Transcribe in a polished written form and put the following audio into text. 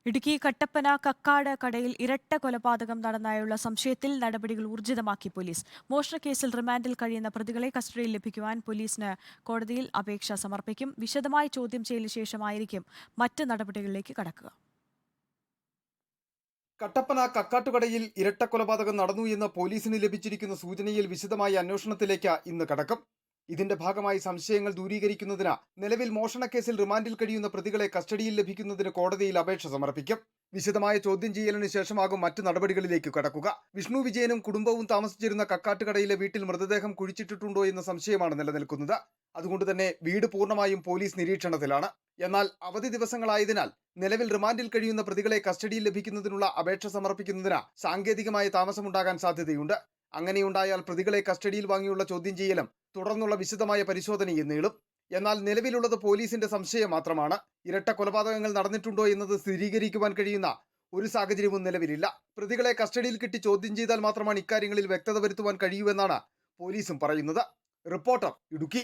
ഇടുക്കി കട്ടപ്പന കക്കാട് കടയിൽ ഇരട്ട കൊലപാതകം നടന്നായുള്ള സംശയത്തിൽ നടപടികൾ ഊർജിതമാക്കി പോലീസ്. മോഷണക്കേസിൽ റിമാൻഡിൽ കഴിയുന്ന പ്രതികളെ കസ്റ്റഡിയിൽ ലഭിക്കുവാൻ പോലീസിന് കോടതിയിൽ അപേക്ഷ സമർപ്പിക്കും. വിശദമായി ചോദ്യം ചെയ്യലിന് ശേഷമായിരിക്കും മറ്റ് നടപടികളിലേക്ക് കടക്കുക. കട്ടപ്പന കക്കാട്ടുകടയിൽ ഇരട്ട കൊലപാതകം നടന്നു എന്ന് പോലീസിന് ലഭിച്ചിരിക്കുന്ന സൂചനയിൽ വിശദമായ അന്വേഷണത്തിലേക്ക് ഇന്ന് കടക്കും. ഇതിന്റെ ഭാഗമായി സംശയങ്ങൾ ദൂരീകരിക്കുന്നതിന് നിലവിൽ മോഷണക്കേസിൽ റിമാൻഡിൽ കഴിയുന്ന പ്രതികളെ കസ്റ്റഡിയിൽ ലഭിക്കുന്നതിന് കോടതിയിൽ അപേക്ഷ സമർപ്പിക്കും. വിശദമായ ചോദ്യം ചെയ്യലിന് ശേഷമാകും മറ്റു നടപടികളിലേക്ക് കടക്കുക. വിഷ്ണു വിജയനും കുടുംബവും താമസിച്ചിരുന്ന കക്കാട്ടുകടയിലെ വീട്ടിൽ മൃതദേഹം കുഴിച്ചിട്ടിട്ടുണ്ടോ എന്ന സംശയമാണ് നിലനിൽക്കുന്നത്. അതുകൊണ്ട് തന്നെ വീട് പൂർണ്ണമായും പോലീസ് നിരീക്ഷണത്തിലാണ്. എന്നാൽ അവധി ദിവസങ്ങളായതിനാൽ നിലവിൽ റിമാൻഡിൽ കഴിയുന്ന പ്രതികളെ കസ്റ്റഡിയിൽ ലഭിക്കുന്നതിനുള്ള അപേക്ഷ സമർപ്പിക്കുന്നതിന് സാങ്കേതികമായ താമസമുണ്ടാകാൻ സാധ്യതയുണ്ട്. അങ്ങനെയുണ്ടായാൽ പ്രതികളെ കസ്റ്റഡിയിൽ വാങ്ങിയുള്ള ചോദ്യം ചെയ്യലും തുടർന്നുള്ള വിശദമായ പരിശോധനയും നീളും. എന്നാൽ നിലവിലുള്ളത് പോലീസിന്റെ സംശയം മാത്രമാണ്. ഇരട്ട കൊലപാതകങ്ങൾ നടന്നിട്ടുണ്ടോ എന്നത് സ്ഥിരീകരിക്കുവാൻ കഴിയുന്ന ഒരു സാഹചര്യവും നിലവിലില്ല. പ്രതികളെ കസ്റ്റഡിയിൽ കിട്ടി ചോദ്യം ചെയ്താൽ മാത്രമാണ് ഇക്കാര്യങ്ങളിൽ വ്യക്തത വരുത്തുവാൻ കഴിയൂവെന്നാണ് പോലീസും പറയുന്നത്. റിപ്പോർട്ടർ, ഇടുക്കി.